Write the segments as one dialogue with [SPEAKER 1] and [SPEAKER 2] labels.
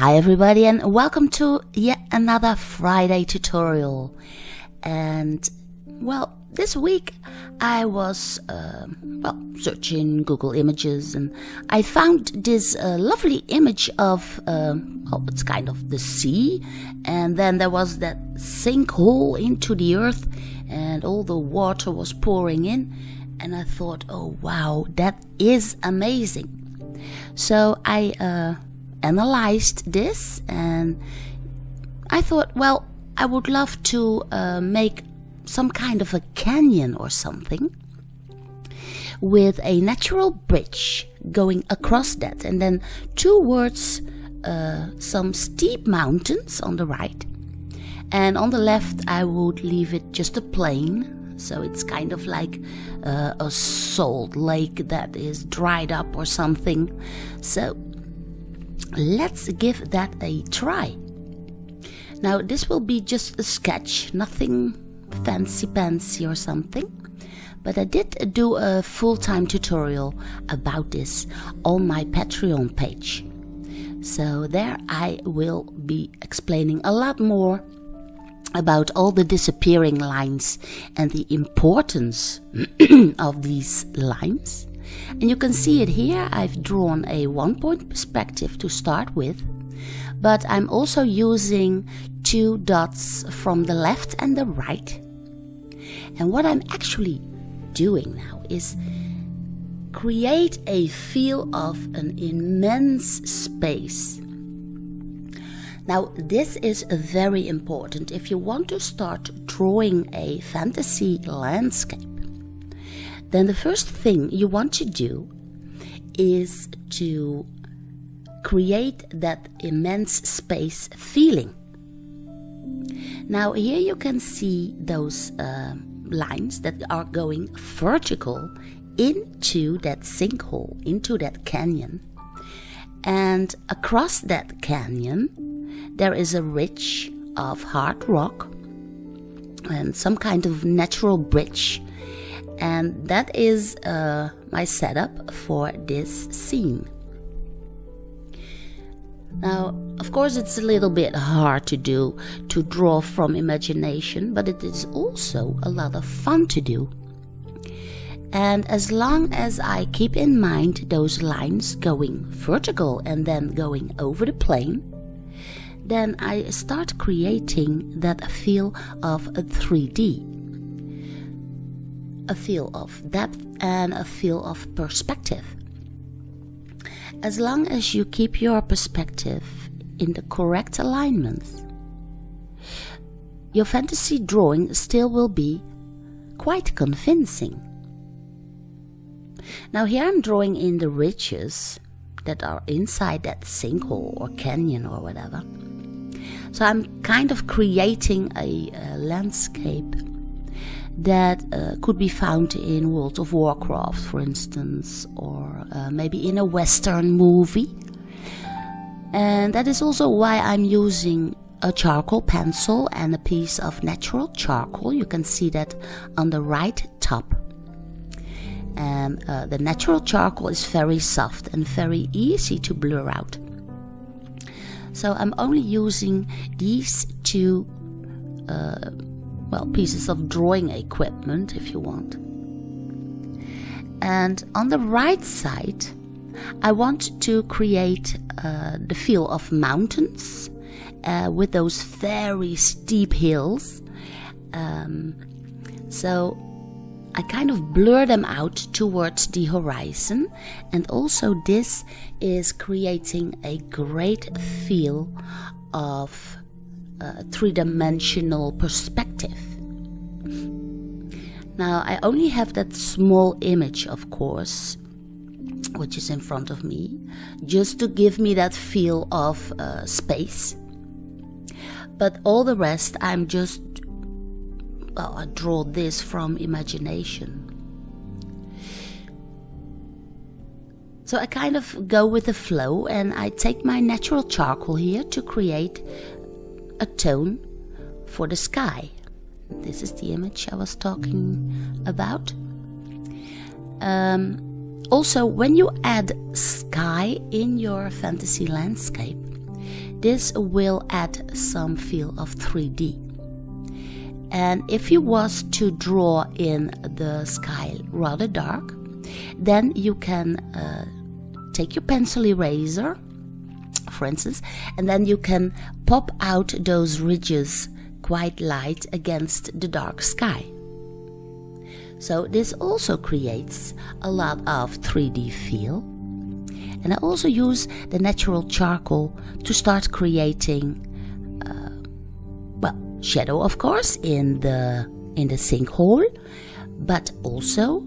[SPEAKER 1] Hi everybody, and welcome to yet another Friday tutorial. And well, this week I was searching Google Images, and I found this lovely image of it's kind of the sea, and then there was that sinkhole into the earth and all the water was pouring in, and I thought, oh wow, that is amazing. So I analyzed this, and I thought, well, I would love to make some kind of a canyon or something with a natural bridge going across that, and then towards some steep mountains on the right, and on the left I would leave it just a plain, so it's kind of like a salt lake that is dried up or something. So let's give that a try. Now this will be just a sketch, nothing fancy or something, but I did do a full-time tutorial about this on my Patreon page. So there I will be explaining a lot more about all the disappearing lines and the importance of these lines. And you can see it here. I've drawn a 1-point perspective to start with, but I'm also using 2 dots from the left and the right. And what I'm actually doing now is create a feel of an immense space. Now this is very important if you want to start drawing a fantasy landscape. Then the first thing you want to do is to create that immense space feeling. Now here you can see those lines that are going vertical into that sinkhole, into that canyon. And across that canyon there is a ridge of hard rock and some kind of natural bridge. And that is my setup for this scene. Now, of course, it's a little bit hard to do, to draw from imagination, but it is also a lot of fun to do. And as long as I keep in mind those lines going vertical and then going over the plane, then I start creating that feel of a 3D. A feel of depth and a feel of perspective. As long as you keep your perspective in the correct alignments, your fantasy drawing still will be quite convincing. Now here I'm drawing in the ridges that are inside that sinkhole or canyon or whatever. So I'm kind of creating a landscape that could be found in World of Warcraft, for instance, or maybe in a Western movie. And that is also why I'm using a charcoal pencil and a piece of natural charcoal. You can see that on the right top. And the natural charcoal is very soft and very easy to blur out. So I'm only using these 2 pieces of drawing equipment, if you want. And on the right side, I want to create the feel of mountains with those very steep hills. So I kind of blur them out towards the horizon, and also this is creating a great feel of three-dimensional perspective. Now I only have that small image, of course, which is in front of me, just to give me that feel of space. But all the rest I'm just, I draw this from imagination. So I kind of go with the flow, and I take my natural charcoal here to create a tone for the sky. This is the image I was talking about. Also, when you add sky in your fantasy landscape, this will add some feel of 3D. And if you was to draw in the sky rather dark, then you can take your pencil eraser, for instance, and then you can pop out those ridges quite light against the dark sky. So this also creates a lot of 3D feel. And I also use the natural charcoal to start creating shadow, of course, in the sinkhole, but also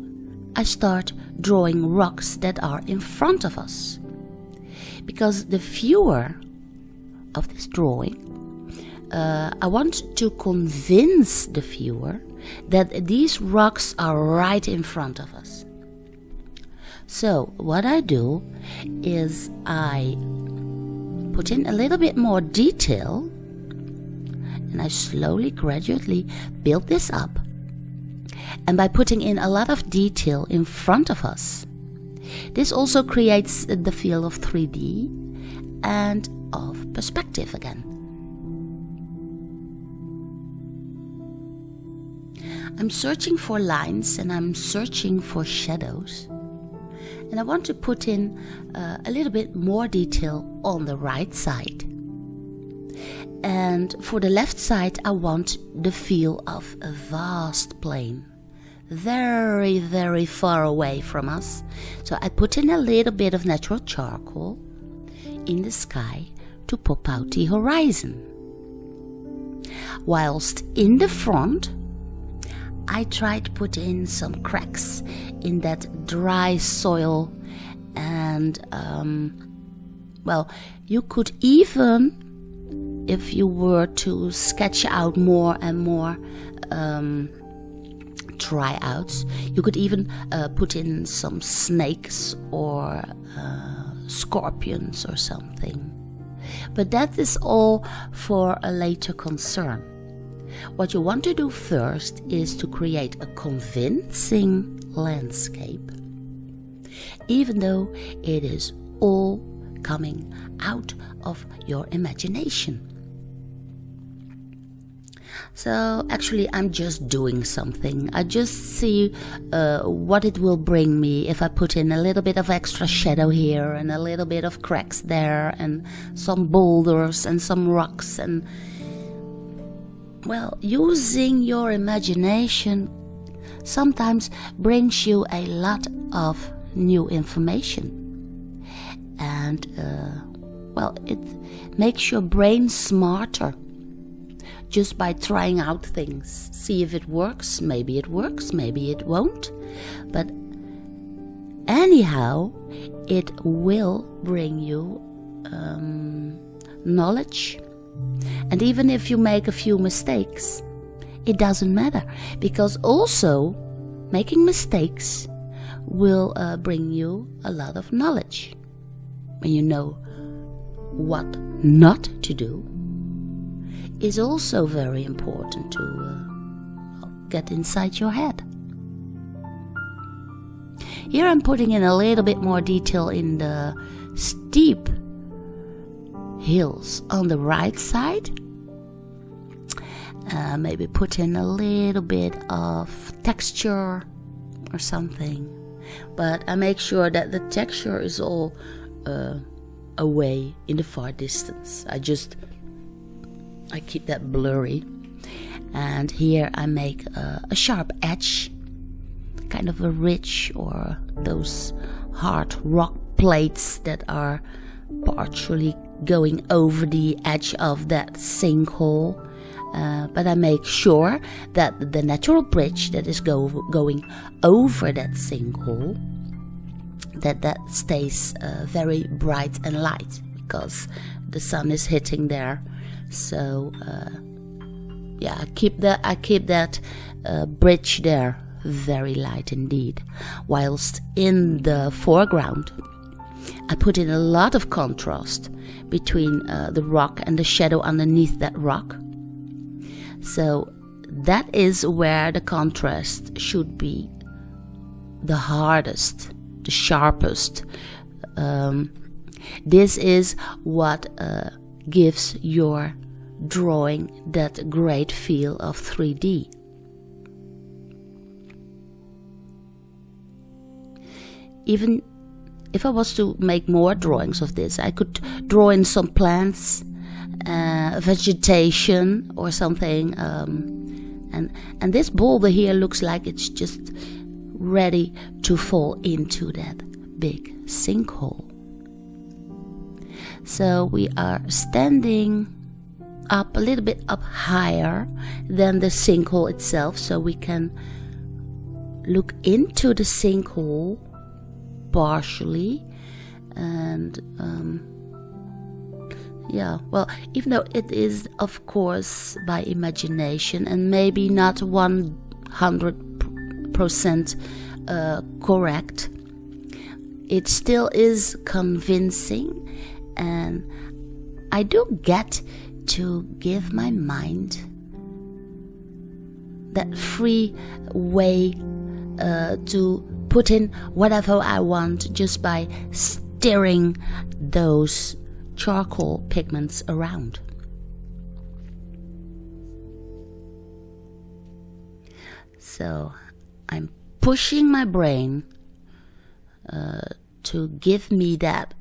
[SPEAKER 1] I start drawing rocks that are in front of us. Because the viewer of this drawing, I want to convince the viewer that these rocks are right in front of us. So what I do is I put in a little bit more detail, and I slowly, gradually build this up. And by putting in a lot of detail in front of us, this also creates the feel of 3D and of perspective again. I'm searching for lines and I'm searching for shadows. And I want to put in a little bit more detail on the right side. And for the left side, I want the feel of a vast plain. Very, very far away from us. So I put in a little bit of natural charcoal in the sky to pop out the horizon. Whilst in the front, I try to put in some cracks in that dry soil, and you could even, if you were to sketch out more and more tryouts, you could even put in some snakes or scorpions or something. But that is all for a later concern. What you want to do first is to create a convincing landscape, even though it is all coming out of your imagination. So actually I'm just doing something. I just see what it will bring me if I put in a little bit of extra shadow here and a little bit of cracks there and some boulders and some rocks. And well, using your imagination sometimes brings you a lot of new information. And it makes your brain smarter. Just by trying out things. See if it works. Maybe it works, maybe it won't. But anyhow, it will bring you knowledge. And even if you make a few mistakes, it doesn't matter. Because also, making mistakes will bring you a lot of knowledge. When you know what not to do, is also very important to get inside your head. Here I'm putting in a little bit more detail in the steep hills on the right side. Maybe put in a little bit of texture or something. But I make sure that the texture is all away in the far distance. I keep that blurry, and here I make a sharp edge, kind of a ridge, or those hard rock plates that are partially going over the edge of that sinkhole. But I make sure that the natural bridge that is going over that sinkhole, that stays very bright and light, because the sun is hitting there. So I keep that bridge there very light indeed. Whilst in the foreground, I put in a lot of contrast between the rock and the shadow underneath that rock. So that is where the contrast should be the hardest, the sharpest. This is what gives your drawing that great feel of 3D. Even if I was to make more drawings of this, I could draw in some plants, vegetation or something, and this boulder here looks like it's just ready to fall into that big sinkhole. So we are standing up a little bit up higher than the sinkhole itself, so we can look into the sinkhole partially. And yeah, well, even though it is of course by imagination and maybe not 100% correct, it still is convincing, and I do get to give my mind that free way to put in whatever I want just by stirring those charcoal pigments around. So I'm pushing my brain to give me that,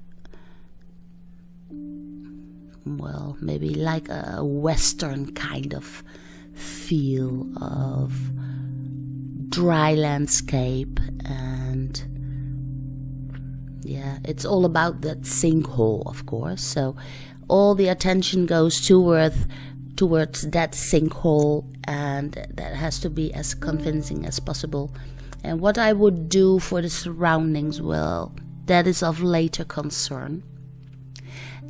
[SPEAKER 1] well, maybe like a Western kind of feel of dry landscape. And yeah, it's all about that sinkhole, of course, so all the attention goes towards that sinkhole, and that has to be as convincing as possible. And what I would do for the surroundings, well, that is of later concern.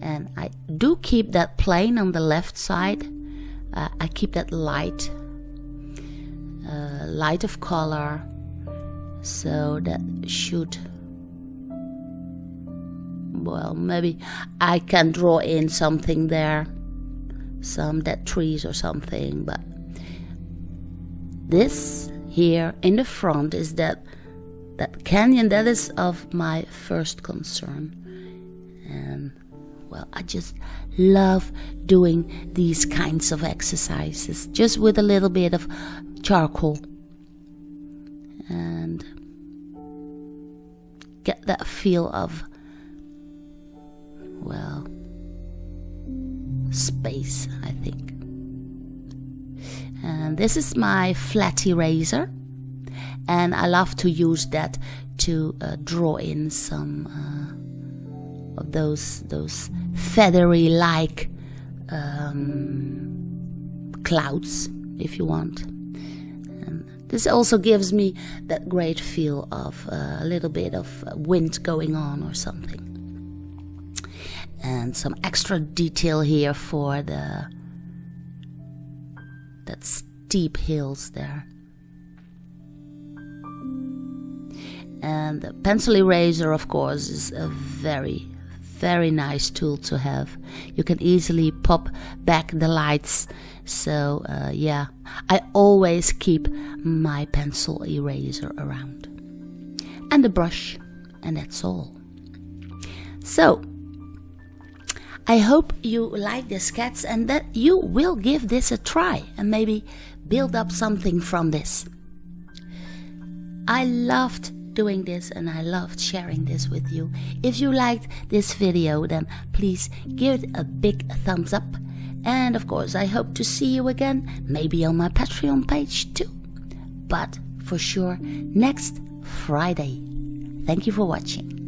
[SPEAKER 1] And I do keep that plane on the left side. I keep that light of color, so that should, well, maybe I can draw in something there, some dead trees or something. But this here in the front is that canyon. That is of my first concern. And well, I just love doing these kinds of exercises just with a little bit of charcoal, and get that feel of, well, space, I think. And this is my flat eraser, and I love to use that to draw in some of those feathery like clouds, if you want. And this also gives me that great feel of a little bit of wind going on or something. And some extra detail here for that steep hills there. And the pencil eraser, of course, is a very, very nice tool to have. You can easily pop back the lights. So yeah, I always keep my pencil eraser around. And the brush, and that's all. So I hope you like this sketch and that you will give this a try and maybe build up something from this. I loved doing this and I loved sharing this with you. If you liked this video, then please give it a big thumbs up. And of course, I hope to see you again, maybe on my Patreon page too. But for sure, next Friday. Thank you for watching.